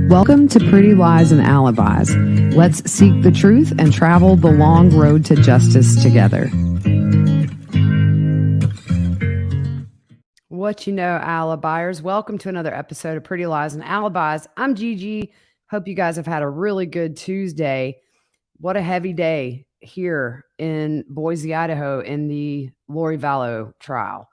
Welcome to Pretty Lies and Alibis. Let's seek the truth and travel the long road to justice together. What you know, Alibiers. Welcome to another episode of Pretty Lies and Alibis. I'm Gigi. Hope you guys have had a really good Tuesday. What a heavy day here in Boise, Idaho in the Lorie Vallow trial.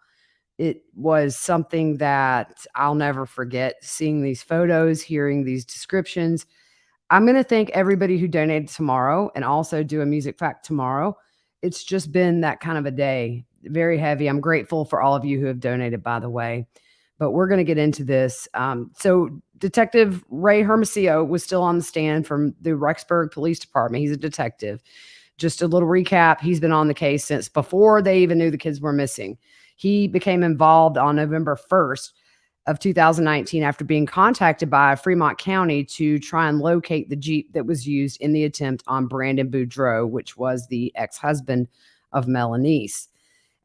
It was something that I'll never forget, seeing these photos, hearing these descriptions. I'm going to thank everybody who donated tomorrow and also do a music fact tomorrow. It's just been that kind of a day, very heavy. I'm grateful for all of you who have donated, by the way, but we're going to get into this. So Detective Ray Hermosillo was still on the stand from the Rexburg Police Department. He's a detective. Just a little recap. He's been on the case since before they even knew the kids were missing. He became involved on November 1st of 2019 after being contacted by Fremont County to try and locate the Jeep that was used in the attempt on Brandon Boudreaux, which was the ex-husband of Melanice.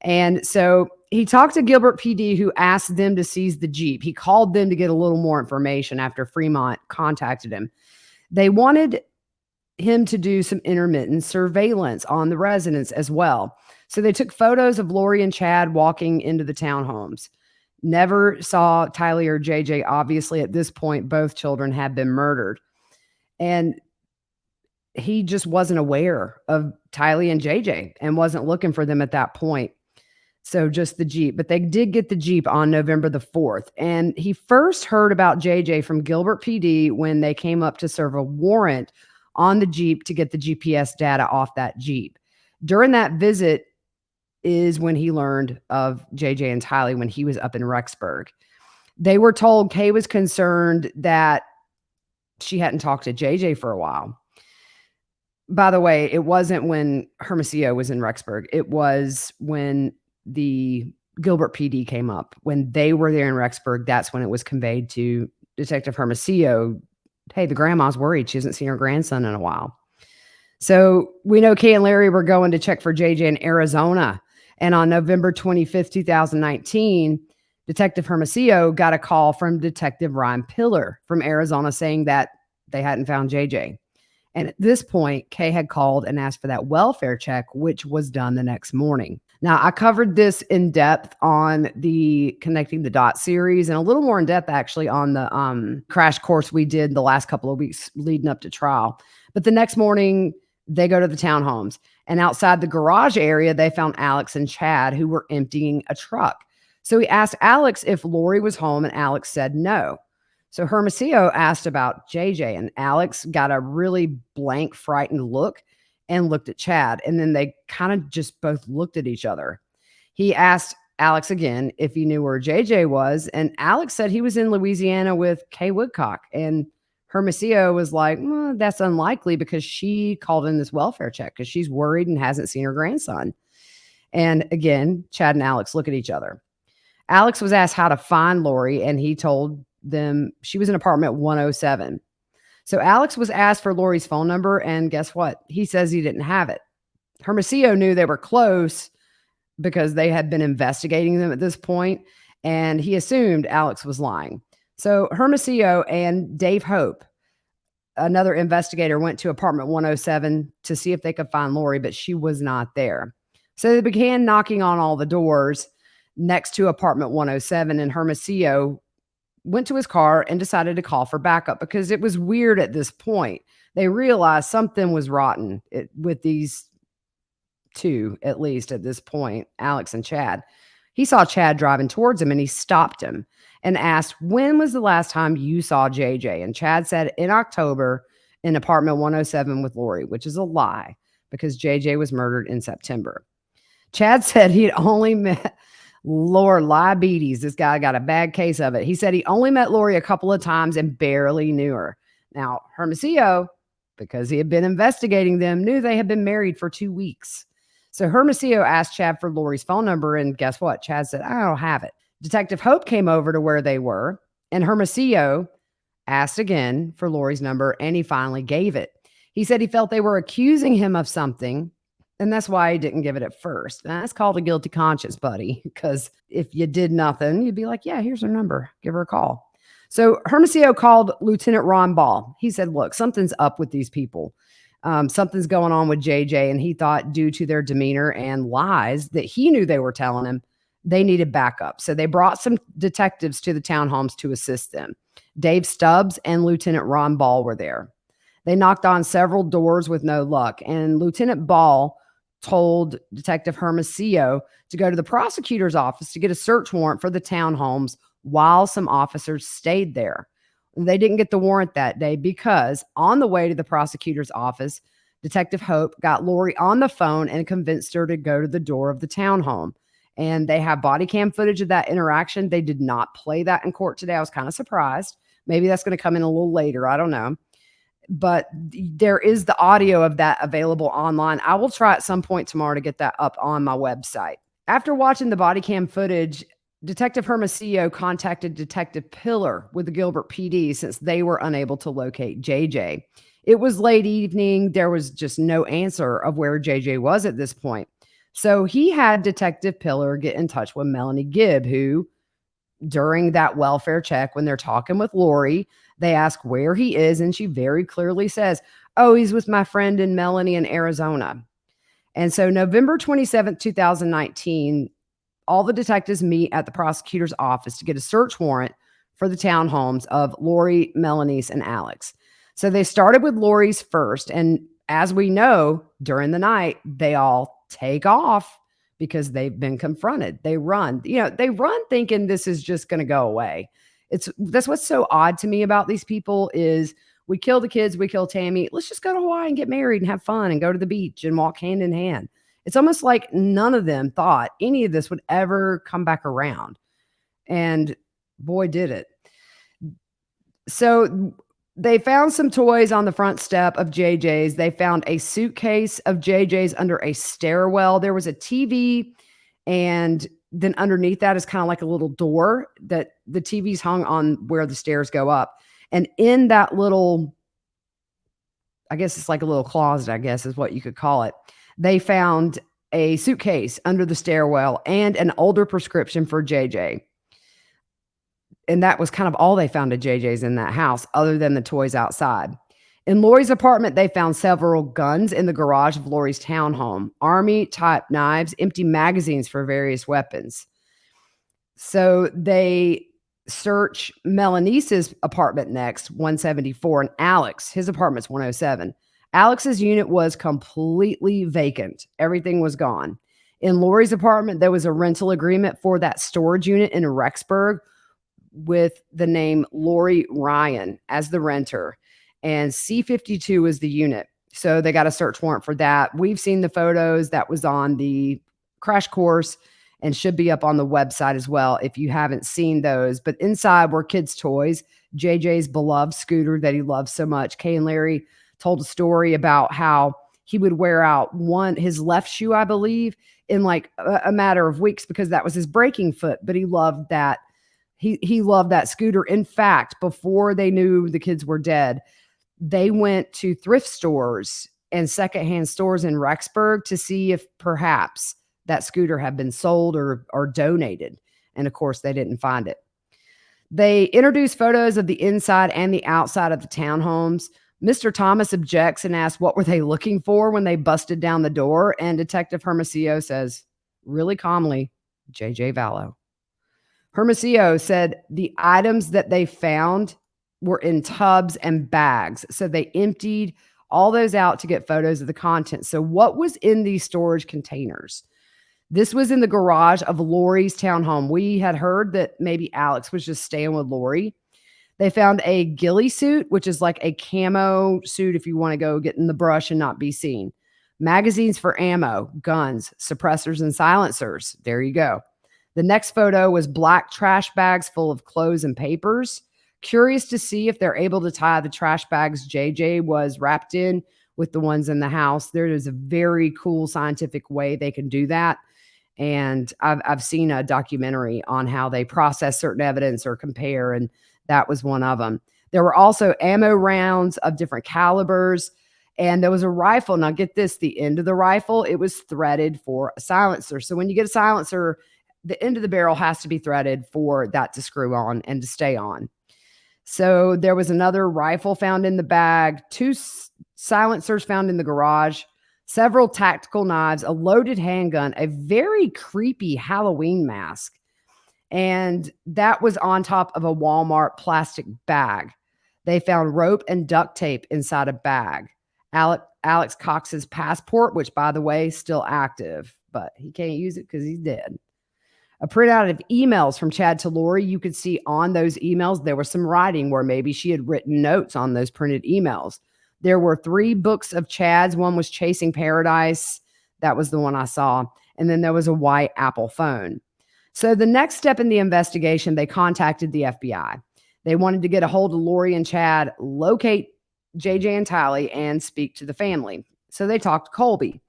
And so he talked to Gilbert PD, who asked them to seize the Jeep. He called them to get a little more information after Fremont contacted him. They wanted him to do some intermittent surveillance on the residents as well. So they took photos of Lorie and Chad walking into the townhomes. Never saw Tylee or JJ. Obviously, at this point, both children had been murdered. And he just wasn't aware of Tylee and JJ and wasn't looking for them at that point. So just the Jeep. But they did get the Jeep on November the 4th. And he first heard about JJ from Gilbert PD when they came up to serve a warrant on the Jeep to get the GPS data off that Jeep. During that visit is when he learned of JJ and Tylee when he was up in Rexburg. They were told Kay was concerned that she hadn't talked to JJ for a while. By the way, it wasn't when Hermosillo was in Rexburg. It was when the Gilbert PD came up. When they were there in Rexburg, that's when it was conveyed to Detective Hermosillo, hey, the grandma's worried. She hasn't seen her grandson in a while. So we know Kay and Larry were going to check for JJ in Arizona. And on November 25th, 2019, Detective Hermosillo got a call from Detective Ryan Pillar from Arizona saying that they hadn't found JJ. And at this point, Kay had called and asked for that welfare check, which was done the next morning. Now, I covered this in depth on the Connecting the Dots series and a little more in depth, actually, on the crash course we did the last couple of weeks leading up to trial. But the next morning, they go to the townhomes. And outside the garage area, they found Alex and Chad, who were emptying a truck. So he asked Alex if Lorie was home, and Alex said no. So Hermosillo asked about JJ, and Alex got a really blank, frightened look and looked at Chad. And then they kind of just both looked at each other. He asked Alex again if he knew where JJ was, and Alex said he was in Louisiana with Kay Woodcock. And Hermosillo was like, well, that's unlikely because she called in this welfare check because she's worried and hasn't seen her grandson. And again, Chad and Alex look at each other. Alex was asked how to find Lorie, and he told them she was in apartment 107. So Alex was asked for Lorie's phone number, and guess what? He says he didn't have it. Hermosillo knew they were close because they had been investigating them at this point, and he assumed Alex was lying. So Hermosillo and Dave Hope, another investigator, went to apartment 107 to see if they could find Lorie, but she was not there. So they began knocking on all the doors next to apartment 107, and Hermosillo went to his car and decided to call for backup because it was weird at this point. They realized something was rotten with these two, at least at this point, Alex and Chad. He saw Chad driving towards him, and he stopped him and asked, when was the last time you saw JJ? And Chad said in October in apartment 107 with Lorie, which is a lie because JJ was murdered in September. Chad said he'd only met diabetes. This guy got a bad case of it. He said he only met Lorie a couple of times and barely knew her. Now, Hermosillo, because he had been investigating them, knew they had been married for 2 weeks. So Hermosillo asked Chad for Lorie's phone number, and guess what? Chad said, I don't have it. Detective Hope came over to where they were, and Hermosillo asked again for Lorie's number, and he finally gave it. He said he felt they were accusing him of something, and that's why he didn't give it at first. And that's called a guilty conscience, buddy, because if you did nothing, you'd be like, yeah, here's her number. Give her a call. So Hermosillo called Lieutenant Ron Ball. He said, look, something's up with these people. Something's going on with JJ. And he thought, due to their demeanor and lies that he knew they were telling him, they needed backup. So they brought some detectives to the townhomes to assist them. Dave Stubbs and Lieutenant Ron Ball were there. They knocked on several doors with no luck. And Lieutenant Ball told Detective Hermosillo to go to the prosecutor's office to get a search warrant for the townhomes while some officers stayed there. They didn't get the warrant that day because on the way to the prosecutor's office, Detective Hope got Lorie on the phone and convinced her to go to the door of the townhome. And they have body cam footage of that interaction. They did not play that in court today. I was kind of surprised. Maybe that's going to come in a little later. I don't know. But there is the audio of that available online. I will try at some point tomorrow to get that up on my website. After watching the body cam footage, Detective Hermosillo contacted Detective Pillar with the Gilbert PD since they were unable to locate JJ. It was late evening. There was just no answer of where JJ was at this point. So he had Detective Pillar get in touch with Melanie Gibb, who, during that welfare check, when they're talking with Lorie, they ask where he is, and she very clearly says, oh, he's with my friend and Melanie in Arizona. And so November 27th, 2019, all the detectives meet at the prosecutor's office to get a search warrant for the townhomes of Lorie, Melanie's, and Alex. So they started with Lorie's first, and as we know, during the night, they all take off because they've been confronted. They run, they run thinking this is just going to go away. That's what's so odd to me about these people is we kill the kids, we kill Tammy. Let's just go to Hawaii and get married and have fun and go to the beach and walk hand in hand. It's almost like none of them thought any of this would ever come back around. And boy, did it. So they found some toys on the front step of JJ's. They found a suitcase of JJ's under a stairwell. There was a TV, and then underneath that is kind of like a little door that the TV's hung on where the stairs go up. And in that little, I guess it's like a little closet, I guess is what you could call it, they found a suitcase under the stairwell and an older prescription for JJ. And that was kind of all they found of JJ's in that house, other than the toys outside. In Lorie's apartment, they found several guns in the garage of Lorie's townhome, army-type knives, empty magazines for various weapons. So they search Melanie's apartment next, 174, and Alex, his apartment's 107. Alex's unit was completely vacant. Everything was gone. In Lorie's apartment, there was a rental agreement for that storage unit in Rexburg with the name Lorie Ryan as the renter, and C52 is the unit. So they got a search warrant for that. We've seen the photos that was on the crash course and should be up on the website as well if you haven't seen those. But inside were kids' toys, JJ's beloved scooter that he loves so much. Kay and Larry told a story about how he would wear out his left shoe, I believe, in like a matter of weeks because that was his braking foot. But he loved that. He loved that scooter. In fact, before they knew the kids were dead, they went to thrift stores and secondhand stores in Rexburg to see if perhaps that scooter had been sold or donated. And of course, they didn't find it. They introduced photos of the inside and the outside of the townhomes. Mr. Thomas objects and asks what were they looking for when they busted down the door. And Detective Hermosillo says, really calmly, JJ Vallow. Hermosillo said the items that they found were in tubs and bags. So they emptied all those out to get photos of the contents. So what was in these storage containers? This was in the garage of Lorie's townhome. We had heard that maybe Alex was just staying with Lorie. They found a ghillie suit, which is like a camo suit if you want to go get in the brush and not be seen. Magazines for ammo, guns, suppressors, and silencers. There you go. The next photo was black trash bags full of clothes and papers. Curious to see if they're able to tie the trash bags JJ was wrapped in with the ones in the house. There is a very cool scientific way they can do that. And I've seen a documentary on how they process certain evidence or compare, and that was one of them. There were also ammo rounds of different calibers, and there was a rifle. Now get this, the end of the rifle, it was threaded for a silencer. So when you get a silencer, the end of the barrel has to be threaded for that to screw on and to stay on. So there was another rifle found in the bag, two silencers found in the garage, several tactical knives, a loaded handgun, a very creepy Halloween mask. And that was on top of a Walmart plastic bag. They found rope and duct tape inside a bag. Alex Cox's passport, which, by the way, is still active, but he can't use it because he's dead. A printout of emails from Chad to Lorie. You could see on those emails, there was some writing where maybe she had written notes on those printed emails. There were 3 books of Chad's. One was Chasing Paradise. That was the one I saw. And then there was a white Apple phone. So the next step in the investigation, they contacted the FBI. They wanted to get a hold of Lorie and Chad, locate JJ and Tylee, and speak to the family. So they talked to Colby,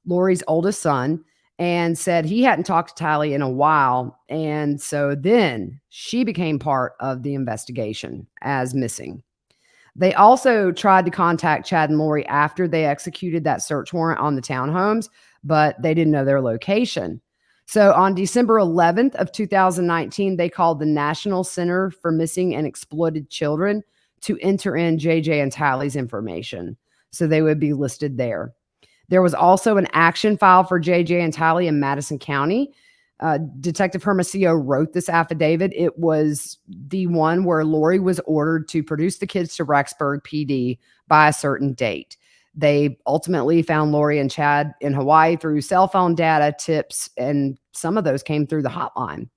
Lorie's oldest son, and said he hadn't talked to Tylee in a while. And so then she became part of the investigation as missing. They also tried to contact Chad and Lorie after they executed that search warrant on the townhomes, but they didn't know their location. So on December 11th of 2019, they called the National Center for Missing and Exploited Children to enter in JJ and Tylee's information. So they would be listed there. There was also an action file for JJ and Tylee in Madison County. Detective Hermosillo wrote this affidavit. It was the one where Lorie was ordered to produce the kids to Rexburg PD by a certain date. They ultimately found Lorie and Chad in Hawaii through cell phone data, tips, and some of those came through the hotline.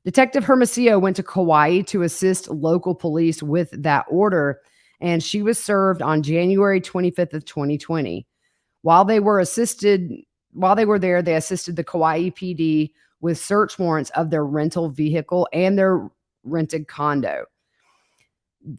Detective Hermosillo went to Kauai to assist local police with that order, and she was served on January 25th of 2020. While they were there, they assisted the Kauai PD with search warrants of their rental vehicle and their rented condo.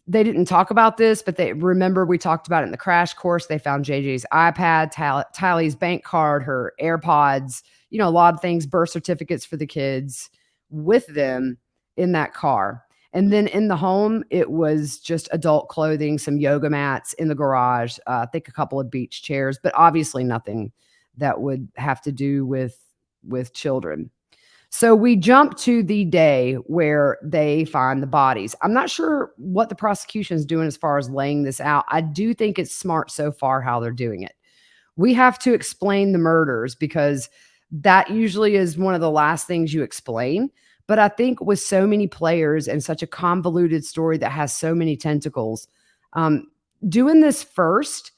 They didn't talk about this, but remember we talked about it in the crash course. They found JJ's iPad, Tylee's bank card, her AirPods, a lot of things, birth certificates for the kids with them in that car. And then in the home, it was just adult clothing, some yoga mats in the garage, I think a couple of beach chairs, but obviously nothing that would have to do with children. So we jump to the day where they find the bodies. I'm not sure what the prosecution is doing as far as laying this out. I do think it's smart so far how they're doing it. We have to explain the murders because that usually is one of the last things you explain. But I think with so many players and such a convoluted story that has so many tentacles, doing this first,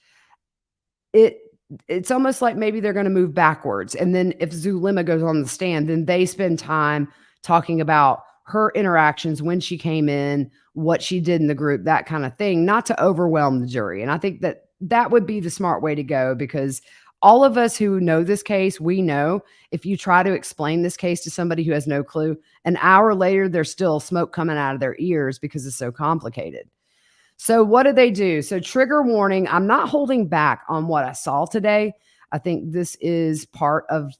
it's almost like maybe they're going to move backwards. And then if Zulema goes on the stand, then they spend time talking about her interactions when she came in, what she did in the group, that kind of thing, not to overwhelm the jury. And I think that would be the smart way to go, because all of us who know this case, we know if you try to explain this case to somebody who has no clue, an hour later, there's still smoke coming out of their ears because it's so complicated. So what do they do? So trigger warning, I'm not holding back on what I saw today. I think this is part of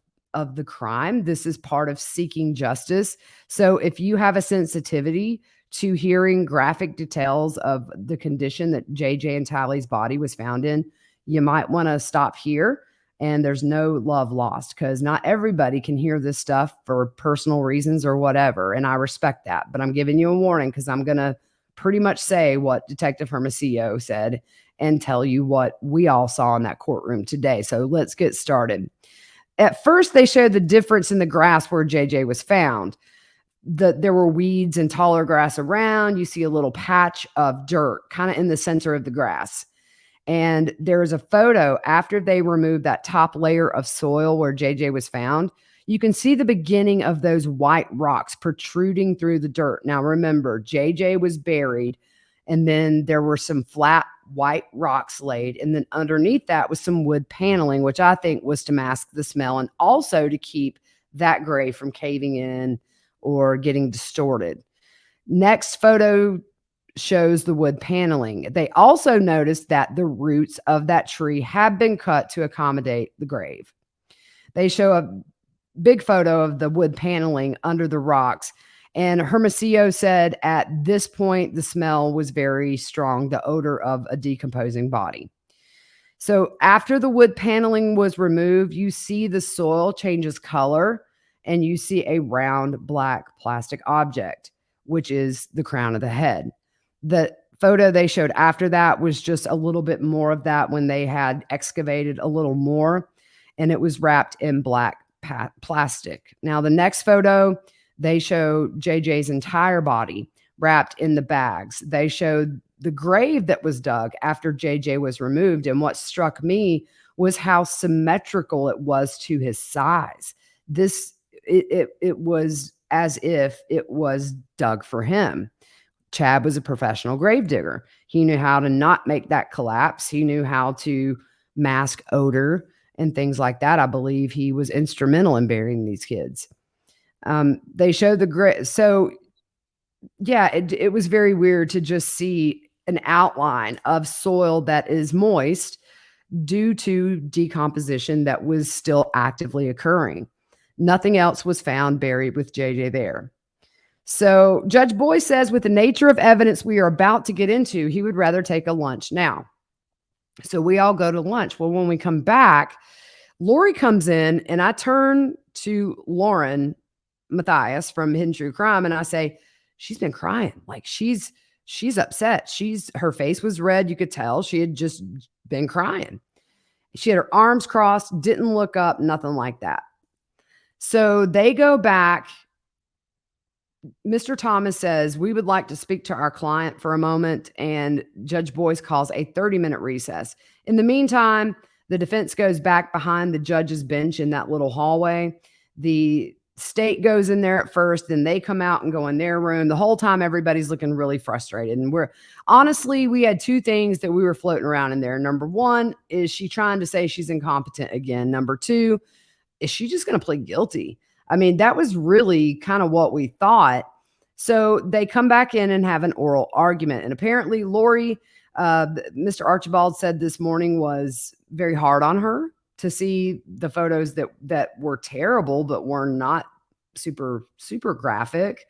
the crime. This is part of seeking justice. So if you have a sensitivity to hearing graphic details of the condition that JJ and Tylee's body was found in, you might want to stop here. And there's no love lost, because not everybody can hear this stuff for personal reasons or whatever. And I respect that. But I'm giving you a warning because I'm going to pretty much say what Detective Hermosillo said and tell you what we all saw in that courtroom today. So let's get started. At first, they showed the difference in the grass where JJ was found. There were weeds and taller grass around. You see a little patch of dirt kind of in the center of the grass. And there is a photo after they removed that top layer of soil where JJ was found. You can see the beginning of those white rocks protruding through the dirt. Now, remember, JJ was buried, and then there were some flat white rocks laid. And then underneath that was some wood paneling, which I think was to mask the smell and also to keep that grave from caving in or getting distorted. Next photo shows the wood paneling. They also noticed that the roots of that tree have been cut to accommodate the grave. They show a big photo of the wood paneling under the rocks. And Hermosillo said at this point, the smell was very strong, the odor of a decomposing body. So after the wood paneling was removed, you see the soil changes color and you see a round black plastic object, which is the crown of the head. The photo they showed after that was just a little bit more of that when they had excavated a little more, and it was wrapped in black plastic. Now, the next photo, they show JJ's entire body wrapped in the bags. They showed the grave that was dug after JJ was removed. And what struck me was how symmetrical it was to his size. It was as if it was dug for him. Chad was a professional gravedigger. He knew how to not make that collapse. He knew how to mask odor and things like that. I believe he was instrumental in burying these kids. They showed the grave. So yeah, it was very weird to just see an outline of soil that is moist due to decomposition that was still actively occurring. Nothing else was found buried with JJ there. So Judge Boyce says, with the nature of evidence we are about to get into, he would rather take a lunch now. So we all go to lunch. Well, when we come back, Lorie comes in, and I turn to Lauren Matthias from Hidden True Crime, and I say, she's been crying. Like she's upset. Her face was red. You could tell she had just been crying. She had her arms crossed, didn't look up, nothing like that. So they go back. Mr. Thomas says, we would like to speak to our client for a moment, and Judge Boyce calls a 30-minute recess. In the meantime, the defense goes back behind the judge's bench in that little hallway. The state goes in there at first, then they come out and go in their room. The whole time, everybody's looking really frustrated. And we had two things that we were floating around in there. Number one, is she trying to say she's incompetent again? Number two, is she just going to plead guilty? I mean, that was really kind of what we thought. So they come back in and have an oral argument. And apparently Lorie, Mr. Archibald said this morning, was very hard on her to see the photos that were terrible, but were not super, super graphic.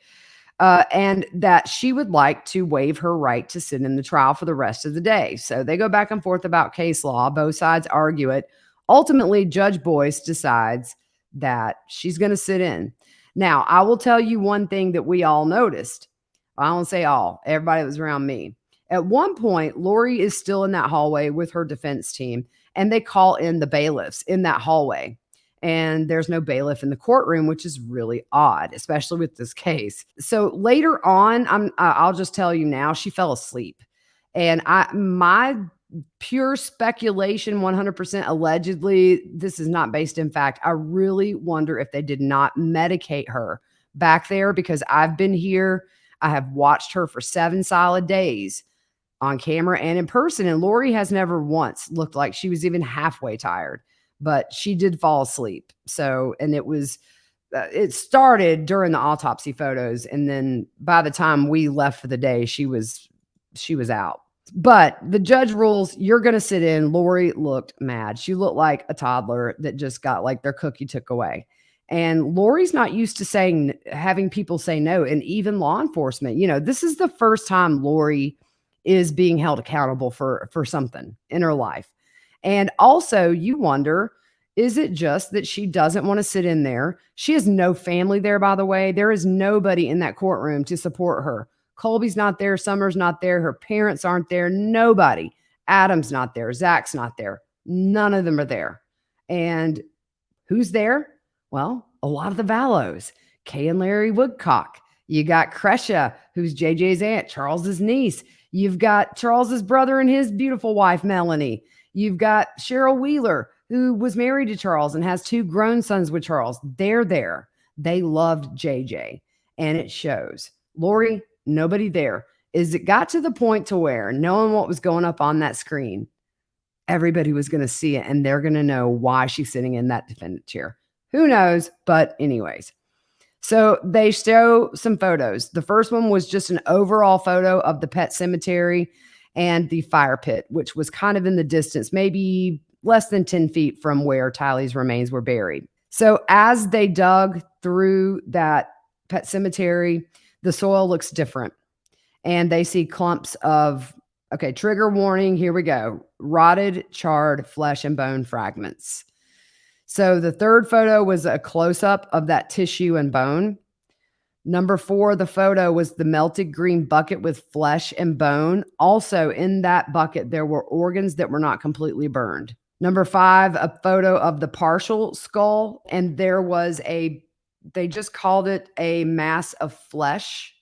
And that she would like to waive her right to sit in the trial for the rest of the day. So they go back and forth about case law. Both sides argue it. Ultimately, Judge Boyce decides that she's going to sit in. Now, I will tell you one thing that we all noticed. I won't say all. Everybody that was around me. At one point, Lorie is still in that hallway with her defense team, and they call in the bailiffs in that hallway. And there's no bailiff in the courtroom, which is really odd, especially with this case. So later on, I'll just tell you now, she fell asleep. And my pure speculation, 100% allegedly, this is not based in fact. I really wonder if they did not medicate her back there, because I've been here. I have watched her for 7 solid days on camera and in person. And Lorie has never once looked like she was even halfway tired, but she did fall asleep. So, and it started during the autopsy photos. And then by the time we left for the day, she was out. But the judge rules you're going to sit in. Lorie looked mad. She looked like a toddler that just got like their cookie took away. And Lorie's not used to having people say no, and even law enforcement. This is the first time Lorie is being held accountable for something in her life. And also you wonder, is it just that she doesn't want to sit in there? She has no family there, by the way. There is nobody in that courtroom to support her. Colby's not there. Summer's not there. Her parents aren't there. Nobody. Adam's not there. Zach's not there. None of them are there. And who's there? Well, a lot of the Vallows. Kay and Larry Woodcock. You got Crescia, who's JJ's aunt, Charles's niece. You've got Charles's brother and his beautiful wife, Melanie. You've got Cheryl Wheeler, who was married to Charles and has 2 grown sons with Charles. They're there. They loved JJ, and it shows. Lorie, nobody there. It got to the point to where, knowing what was going up on that screen, everybody was going to see it, and they're going to know why she's sitting in that defendant chair. Who knows? But anyways, so they show some photos. The first one was just an overall photo of the pet cemetery and the fire pit, which was kind of in the distance, maybe less than 10 feet from where Tylee's remains were buried. So as they dug through that pet cemetery, the soil looks different, and they see clumps of, trigger warning, here we go, rotted, charred flesh and bone fragments. So the third photo was a close-up of that tissue and bone. Number 4, the photo was the melted green bucket with flesh and bone. Also, in that bucket, there were organs that were not completely burned. Number 5, a photo of the partial skull, and there was they just called it a mass of flesh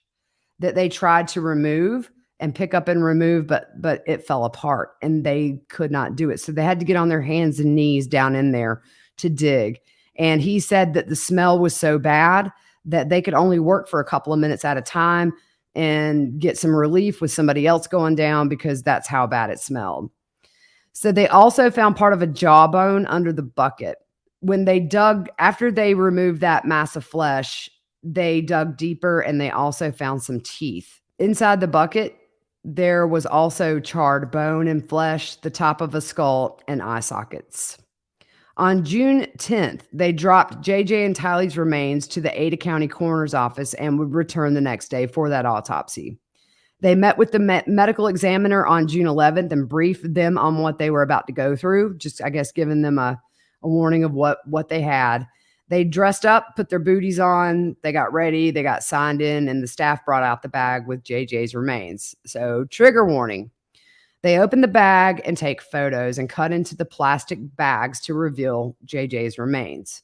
that they tried to remove and pick up and remove, but it fell apart and they could not do it. So they had to get on their hands and knees down in there to dig. And he said that the smell was so bad that they could only work for a couple of minutes at a time and get some relief with somebody else going down because that's how bad it smelled. So they also found part of a jawbone under the bucket. When they dug, after they removed that mass of flesh, they dug deeper and they also found some teeth. Inside the bucket, there was also charred bone and flesh, the top of a skull, and eye sockets. On June 10th, they dropped JJ and Tylee's remains to the Ada County Coroner's office and would return the next day for that autopsy. They met with the medical examiner on June 11th and briefed them on what they were about to go through, just, I guess, giving them a warning of what they had. They dressed up, put their booties on, they got ready, they got signed in, and the staff brought out the bag with JJ's remains. So, trigger warning. They open the bag and take photos and cut into the plastic bags to reveal JJ's remains.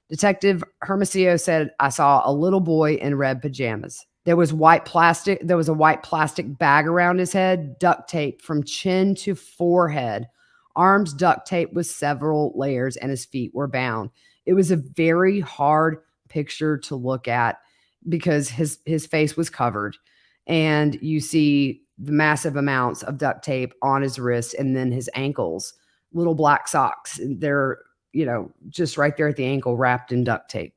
Detective Hermosillo said, "I saw a little boy in red pajamas. There was a white plastic bag around his head, duct tape from chin to forehead, arms duct tape with several layers, and his feet were bound." It was a very hard picture to look at because his face was covered, and you see the massive amounts of duct tape on his wrists and then his ankles, little black socks. They're, just right there at the ankle wrapped in duct tape.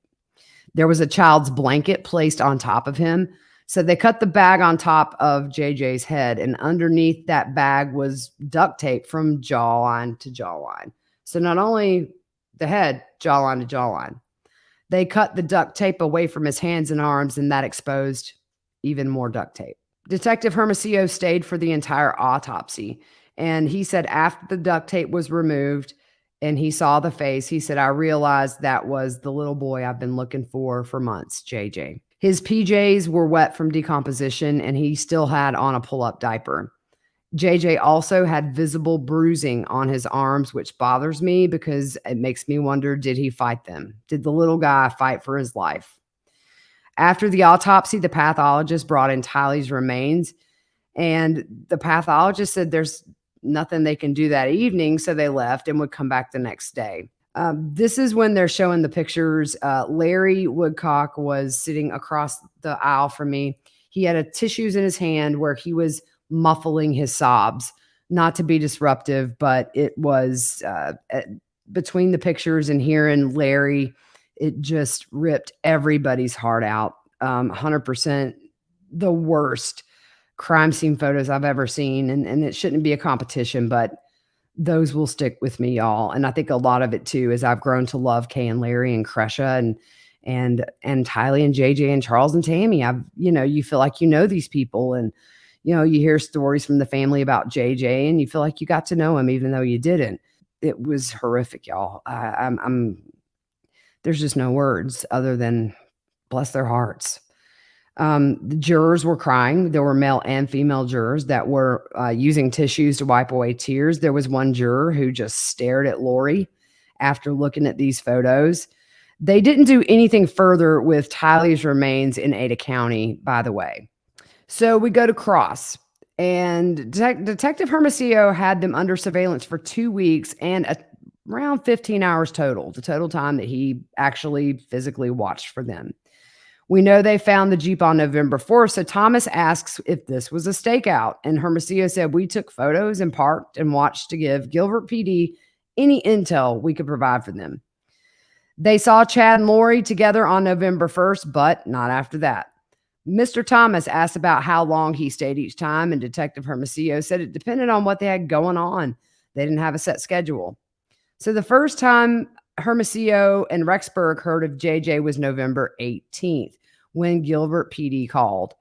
There was a child's blanket placed on top of him. So they cut the bag on top of JJ's head, and underneath that bag was duct tape from jawline to jawline. So not only the head, jawline to jawline. They cut the duct tape away from his hands and arms, and that exposed even more duct tape. Detective Hermosillo stayed for the entire autopsy, and he said after the duct tape was removed and he saw the face, he said, "I realized that was the little boy I've been looking for months, JJ." His PJs were wet from decomposition, and he still had on a pull-up diaper. JJ also had visible bruising on his arms, which bothers me because it makes me wonder, did he fight them? Did the little guy fight for his life? After the autopsy, the pathologist brought in Tylee's remains, and the pathologist said there's nothing they can do that evening, so they left and would come back the next day. This is when they're showing the pictures. Larry Woodcock was sitting across the aisle from me. He had tissues in his hand where he was muffling his sobs, not to be disruptive, but it was between the pictures and hearing Larry, it just ripped everybody's heart out. 100% the worst crime scene photos I've ever seen. And it shouldn't be a competition, but those will stick with me, y'all. And I think a lot of it too is I've grown to love Kay and Larry and Cresha and Tylee and JJ and Charles and Tammy. You feel like you know these people, and you hear stories from the family about JJ and you feel like you got to know him even though you didn't. It was horrific, y'all. There's just no words other than bless their hearts. The jurors were crying. There were male and female jurors that were using tissues to wipe away tears. There was one juror who just stared at Lorie after looking at these photos. They didn't do anything further with Tylee's remains in Ada County, by the way. So we go to Cross, and Detective Hermosillo had them under surveillance for 2 weeks and around 15 hours total, the total time that he actually physically watched for them. We know they found the Jeep on November 4th, so Thomas asks if this was a stakeout, and Hermosillo said, "We took photos and parked and watched to give Gilbert PD any intel we could provide for them." They saw Chad and Lorie together on November 1st, but not after that. Mr. Thomas asked about how long he stayed each time, and Detective Hermosillo said it depended on what they had going on. They didn't have a set schedule. So the first time Hermosillo and Rexburg heard of JJ was November 18th, when Gilbert PD called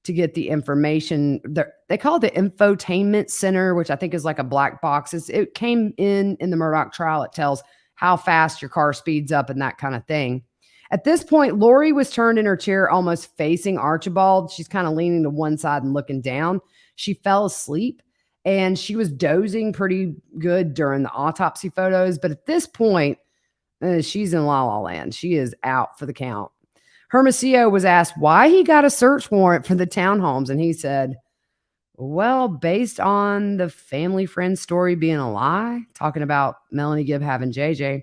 to get the information. They call it the infotainment center, which I think is like a black box. It came in the Murdaugh trial. It tells how fast your car speeds up and that kind of thing. At this point, Lorie was turned in her chair, almost facing Archibald. She's kind of leaning to one side and looking down. She fell asleep and she was dozing pretty good during the autopsy photos. But at this point, she's in la la land. She is out for the count. Hermosillo was asked why he got a search warrant for the townhomes. And he said, well, based on the family friend story being a lie, talking about Melanie Gibb having JJ.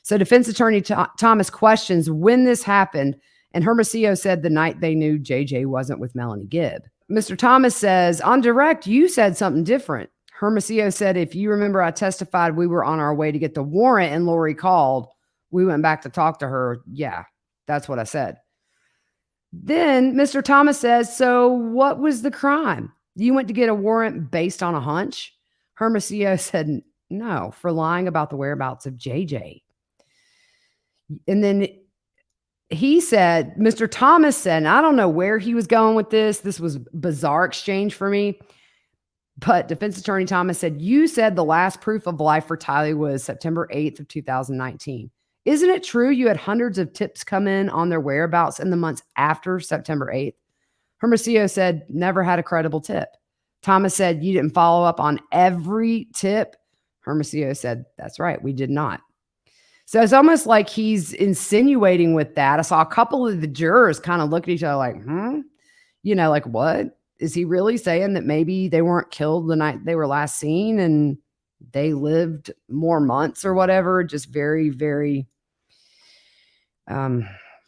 So defense attorney Thomas questions when this happened, and Hermosillo said the night they knew JJ wasn't with Melanie Gibb. Mr. Thomas says, on direct, you said something different. Hermosillo said, if you remember, I testified we were on our way to get the warrant and Lorie called. We went back to talk to her. Yeah, that's what I said. Then Mr. Thomas says, so what was the crime? You went to get a warrant based on a hunch? Hermosillo said, no, for lying about the whereabouts of JJ. And then he said, Mr. Thomas said, and I don't know where he was going with this. This was a bizarre exchange for me. But defense attorney Thomas said, you said the last proof of life for Tylee was September 8th of 2019. Isn't it true you had hundreds of tips come in on their whereabouts in the months after September 8th? Hermosillo said, never had a credible tip. Thomas said, you didn't follow up on every tip? Hermosillo said, that's right, we did not. So it's almost like he's insinuating with that. I saw a couple of the jurors kind of look at each other like, like, what? Is he really saying that maybe they weren't killed the night they were last seen and they lived more months or whatever? Just very, very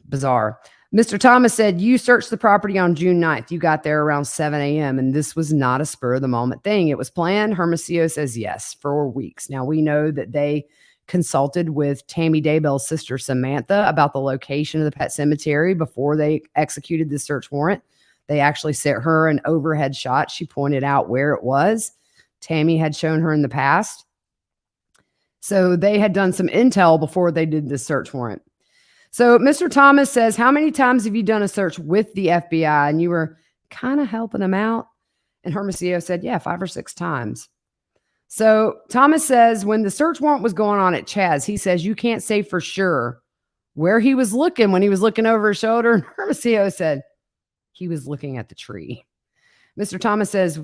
bizarre. Mr. Thomas said, you searched the property on June 9th. You got there around 7 a.m. and this was not a spur of the moment thing. It was planned. Hermosillo says yes, for weeks. Now we know that they consulted with Tammy Daybell's sister, Samantha, about the location of the pet cemetery before they executed the search warrant. They actually sent her an overhead shot. She pointed out where it was. Tammy had shown her in the past. So they had done some intel before they did this search warrant. So Mr. Thomas says, how many times have you done a search with the FBI and you were kind of helping them out? And Hermosillo said, yeah, 5 or 6 times. So Thomas says when the search warrant was going on at Chaz, he says, you can't say for sure where he was looking when he was looking over his shoulder. And Hermosillo said he was looking at the tree. Mr. Thomas says,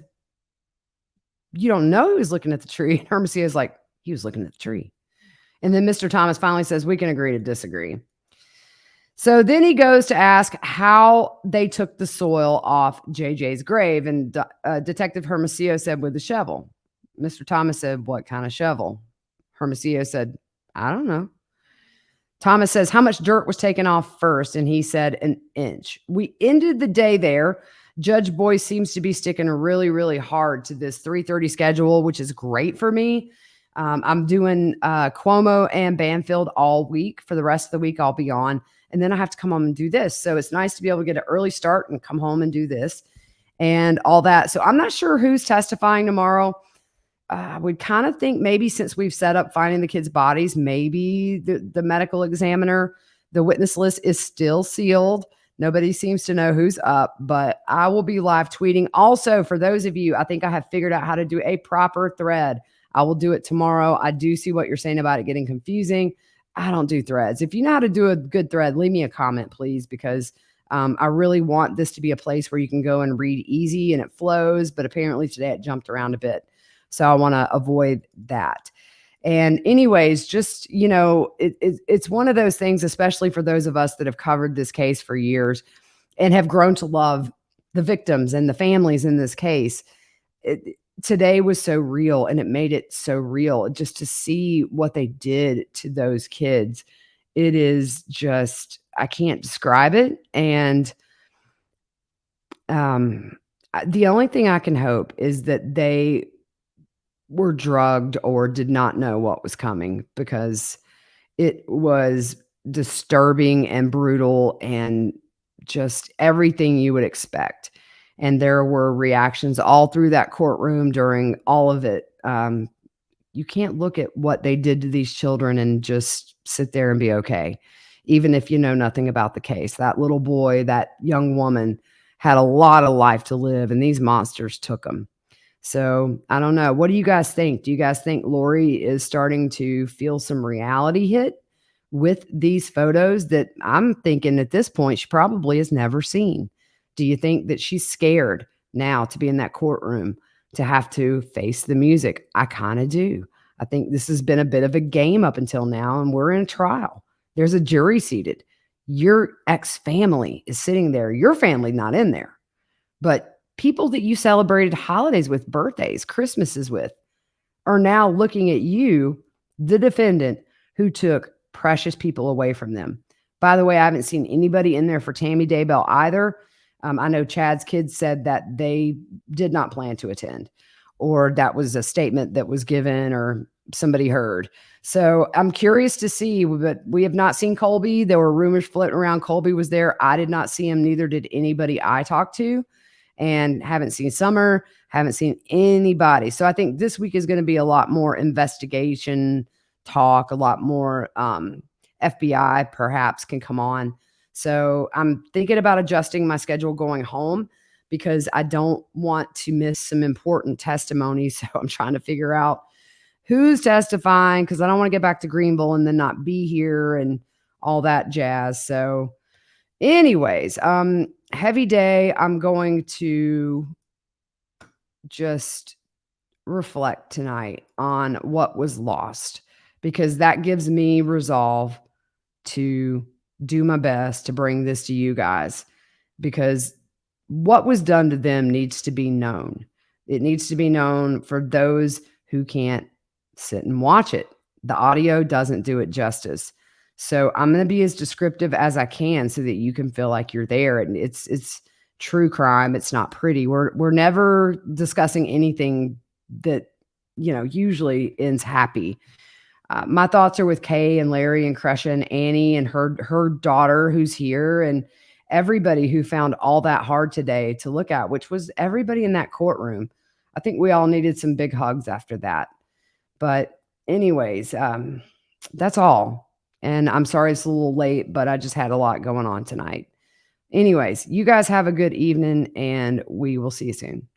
you don't know he was looking at the tree. And Hermosillo is like, he was looking at the tree. And then Mr. Thomas finally says, we can agree to disagree. So then he goes to ask how they took the soil off JJ's grave. And Detective Hermosillo said, with the shovel. Mr. Thomas said, what kind of shovel? Hermosillo said, I don't know. Thomas says, how much dirt was taken off first? And he said, an inch. We ended the day there. Judge Boyce seems to be sticking really, really hard to this 3:30 schedule, which is great for me. I'm doing Cuomo and Banfield all week. For the rest of the week, I'll be on. And then I have to come home and do this. So it's nice to be able to get an early start and come home and do this and all that. So I'm not sure who's testifying tomorrow. I would kind of think maybe since we've set up finding the kids' bodies, maybe the medical examiner, the witness list is still sealed. Nobody seems to know who's up, but I will be live tweeting. Also, for those of you, I think I have figured out how to do a proper thread. I will do it tomorrow. I do see what you're saying about it getting confusing. I don't do threads. If you know how to do a good thread, leave me a comment, please, because I really want this to be a place where you can go and read easy and it flows. But apparently today it jumped around a bit. So I want to avoid that. And anyways, just, it's one of those things, especially for those of us that have covered this case for years and have grown to love the victims and the families in this case. Today was so real and it made it so real just to see what they did to those kids. It is just, I can't describe it. And the only thing I can hope is that they were drugged or did not know what was coming, because it was disturbing and brutal and just everything you would expect. And there were reactions all through that courtroom during all of it. You can't look at what they did to these children and just sit there and be okay, even if you know nothing about the case. That little boy, that young woman had a lot of life to live, and these monsters took them. So I don't know. What do you guys think? Do you guys think Lorie is starting to feel some reality hit with these photos that I'm thinking at this point she probably has never seen? Do you think that she's scared now to be in that courtroom, to have to face the music? I kind of do. I think this has been a bit of a game up until now, and we're in a trial. There's a jury seated. Your ex family is sitting there, your family not in there, but people that you celebrated holidays with, birthdays, Christmases with, are now looking at you, the defendant, who took precious people away from them. By the way, I haven't seen anybody in there for Tammy Daybell either. I know Chad's kids said that they did not plan to attend, or that was a statement that was given, or somebody heard. So I'm curious to see, but we have not seen Colby. There were rumors floating around Colby was there. I did not see him. Neither did anybody I talked to, and haven't seen Summer, haven't seen anybody. So I think this week is going to be a lot more investigation talk, a lot more FBI perhaps can come on. So I'm thinking about adjusting my schedule going home because I don't want to miss some important testimony. So I'm trying to figure out who's testifying because I don't want to get back to Greenville and then not be here and all that jazz. So anyways, heavy day. I'm going to just reflect tonight on what was lost, because that gives me resolve to do my best to bring this to you guys, because what was done to them needs to be known. It needs to be known for those who can't sit and watch it. The audio doesn't do it justice. So I'm going to be as descriptive as I can so that you can feel like you're there. And it's true crime. It's not pretty. We're never discussing anything that, usually ends happy. My thoughts are with Kay and Larry and Crusha and Annie and her daughter who's here, and everybody who found all that hard today to look at, which was everybody in that courtroom. I think we all needed some big hugs after that. But anyways, that's all. And I'm sorry it's a little late, but I just had a lot going on tonight. Anyways, you guys have a good evening, and we will see you soon.